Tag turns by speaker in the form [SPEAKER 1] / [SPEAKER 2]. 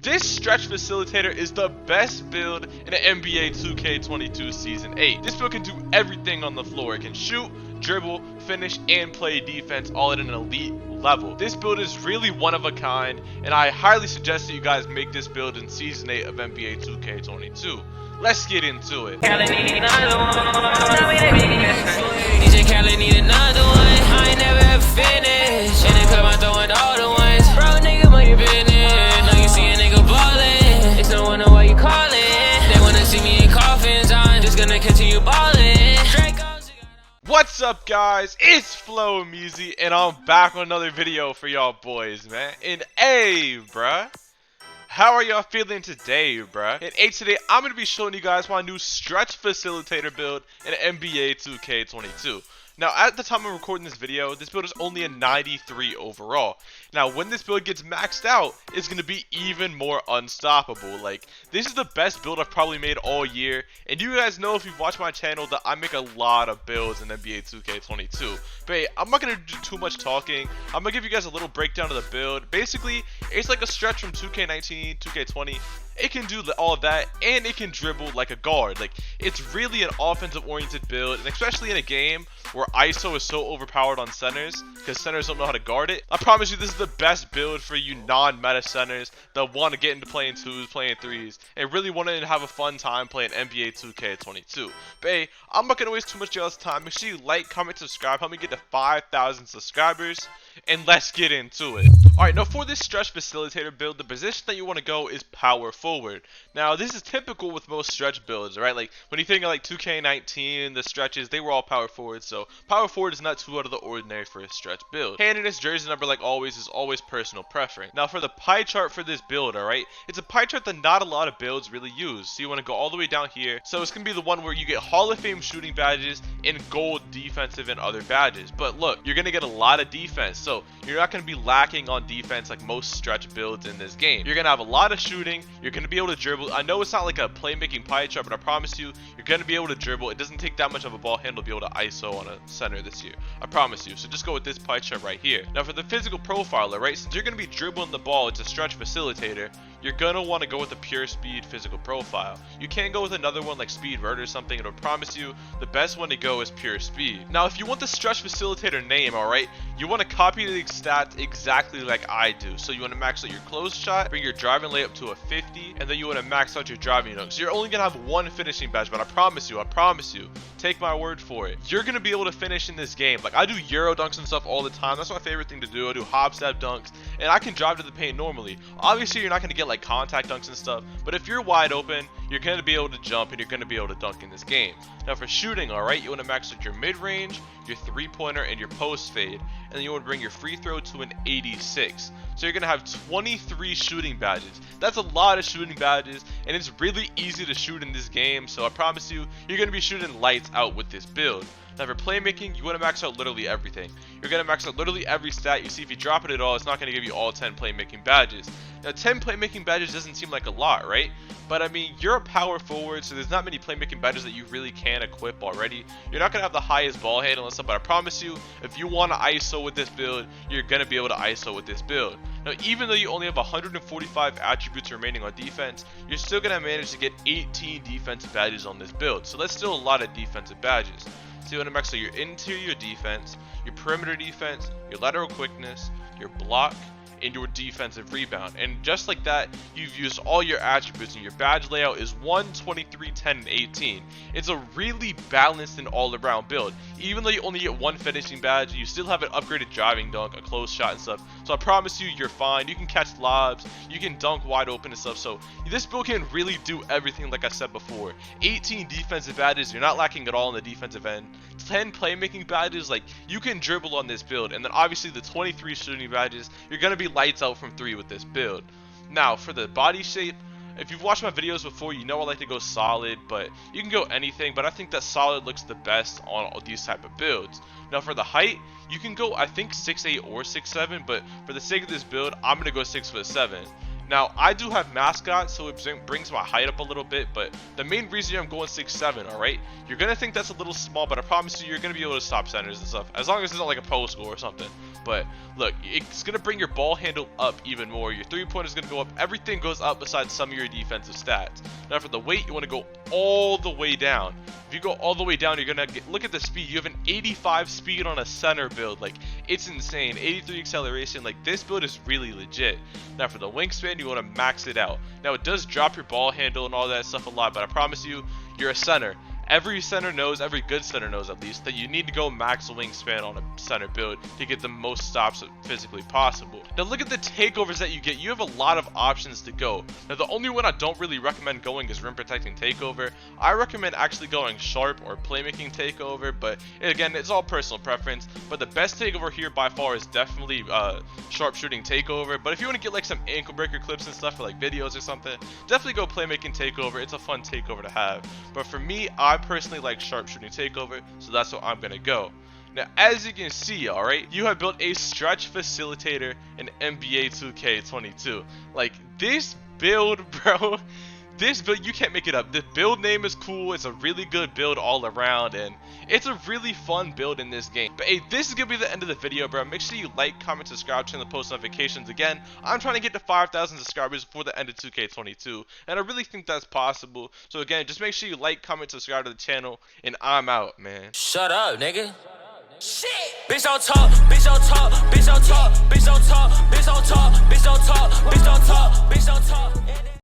[SPEAKER 1] This stretch facilitator is the best build in the NBA2K22 Season 8. This build can do everything on the floor. It can shoot, dribble, finish, and play defense all at an elite level. This build is really one of a kind, and I highly suggest that you guys make this build in Season 8 of NBA2K22. Let's get into it.
[SPEAKER 2] DJ Khaled need another one. I ain't never ever finished. In the club, I'm throwing all the ones. Bro, nigga, mind your business. Now you see a nigga ballin'. It's no wonder why you callin'. They wanna see me in coffins. I'm just gonna continue ballin'.
[SPEAKER 1] What's up, guys? It's Flo Meezy, and I'm back with another video for y'all boys, man. And hey, bruh, how are y'all feeling today, bruh? In today, I'm going to be showing you guys my new stretch facilitator build in NBA 2K22. Now, at the time of recording this video, this build is only a 93 overall. Now, when this build gets maxed out, it's going to be even more unstoppable. Like, this is the best build I've probably made all year. And you guys know, if you've watched my channel, that I make a lot of builds in NBA 2K22. But hey, I'm not going to do too much talking. I'm going to give you guys a little breakdown of the build. Basically, it's like a stretch from 2K19, 2K20. It can do all of that, and it can dribble like a guard. Like, it's really an offensive-oriented build, and especially in a game where ISO is so overpowered on centers, because centers don't know how to guard it. I promise you, this is the best build for you non-meta centers that want to get into playing 2s, playing 3s, and really want to have a fun time playing NBA 2K22. But hey, I'm not going to waste too much of y'all's time. Make sure you like, comment, subscribe, help me get to 5,000 subscribers, and let's get into it. Alright, now for this stretch facilitator build, the position that you want to go is power forward. Now, this is typical with most stretch builds, right? Like, when you think of like 2K19, the stretches, they were all power forward, so power forward is not too out of the ordinary for a stretch build. Handiness, jersey number, like always, is always personal preference. Now, for the pie chart for this build, alright, it's a pie chart that not a lot of builds really use, so you want to go all the way down here. So it's going to be the one where you get Hall of Fame shooting badges and gold defensive and other badges. But look, you're going to get a lot of defense, so you're not going to be lacking on defense like most stretch builds in this game. You're going to have a lot of shooting, you're going to be able to dribble. I know it's not like a playmaking pie chart, but I promise you, you're going to be able to dribble. It doesn't take that much of a ball handle to be able to ISO on a center this year. I promise you. So just go with this pie chart right here. Now for the physical profiler, right, since you're going to be dribbling the ball, it's a stretch facilitator, you're going to want to go with the pure speed physical profile. You can't go with another one like speed vert or something, and I promise you, the best one to go is pure speed. Now if you want the stretch facilitator name, alright, you want to copy the stats exactly like I do. So you want to max out your close shot, bring your driving layup to a 50, and then you want to max out your driving dunk. So you're only going to have one finishing badge, but I promise you, take my word for it, you're going to be able to finish in this game. Like, I do Euro dunks and stuff all the time. That's my favorite thing to do. I do hop step dunks, and I can drive to the paint normally. Obviously, you're not going to get like contact dunks and stuff, but if you're wide open, you're going to be able to jump and you're going to be able to dunk in this game. Now for shooting, alright, you want to max out your mid-range, your three-pointer, and your post fade, and then you want to bring your free throw to an 86. So you're going to have 23 shooting badges. That's a lot of shooting badges, and it's really easy to shoot in this game, so I promise you, you're going to be shooting lights out with this build. Now for playmaking, you want to max out literally everything. You're going to max out literally every stat. You see, if you drop it at all, it's not going to give you all 10 playmaking badges. Now 10 playmaking badges doesn't seem like a lot, right? But I mean, you're a power forward, so there's not many playmaking badges that you really can equip already. You're not going to have the highest ball handle and stuff, but I promise you, if you want to ISO with this build, you're going to be able to ISO with this build. Now, even though you only have 145 attributes remaining on defense, you're still going to manage to get 18 defensive badges on this build. So that's still a lot of defensive badges. So you want to max out your interior defense, your perimeter defense, your lateral quickness, your block, and your defensive rebound. And just like that, you've used all your attributes, and your badge layout is 1, 23, 10, and 18. It's a really balanced and all-around build. Even though you only get one finishing badge, you still have an upgraded driving dunk, a close shot, and stuff. So I promise you, you're fine. You can catch lobs, you can dunk wide open and stuff. So this build can really do everything like I said before. 18 defensive badges, you're not lacking at all on the defensive end. 10 playmaking badges, like, you can dribble on this build. And then obviously the 23 shooting badges, you're going to be lights out from 3 with this build. Now for the body shape, if you've watched my videos before, you know I like to go solid, but you can go anything, but I think that solid looks the best on all these type of builds. Now for the height, you can go, I think, 6'8 or 6'7, but for the sake of this build, I'm going to go 6'7. Now, I do have MASCOT, so it brings my height up a little bit, but the main reason I'm going 6'7", alright? You're going to think that's a little small, but I promise you, you're going to be able to stop centers and stuff, as long as it's not like a post goal or something. But look, it's going to bring your ball handle up even more. Your 3-pointer is going to go up. Everything goes up besides some of your defensive stats. Now for the weight, you want to go all the way down. If you go all the way down, you're going to look at the speed. You have an 85 speed on a center build. Like, it's insane. 83 acceleration. Like, this build is really legit. Now for the wingspan, you want to max it out. Now it does drop your ball handle and all that stuff a lot, but I promise you, you're a center. Every center knows, every good center knows at least, that you need to go max wingspan on a center build to get the most stops physically possible. Now look at the takeovers that you get. You have a lot of options to go. Now the only one I don't really recommend going is rim protecting takeover. I recommend actually going sharp or playmaking takeover, but again, it's all personal preference. But the best takeover here by far is definitely sharp shooting takeover. But if you want to get like some ankle breaker clips and stuff for like videos or something, definitely go playmaking takeover. It's a fun takeover to have. But for me, I personally like sharp shooting takeover, so that's what I'm gonna go. Now as you can see, alright, you have built a stretch facilitator in NBA2K22. Like, this build, bro, this build, you can't make it up. The build name is cool. It's a really good build all around, and it's a really fun build in this game. But hey, this is gonna be the end of the video, bro. Make sure you like, comment, subscribe, turn the post notifications. Again, I'm trying to get to 5,000 subscribers before the end of 2K22, and I really think that's possible. So again, just make sure you like, comment, subscribe to the channel, and I'm out, man.
[SPEAKER 2] Shut up, nigga. Shit. Bitch don't talk, bitch don't talk, bitch don't talk, bitch don't talk, bitch don't talk, bitch don't talk, bitch don't talk, bitch don't talk.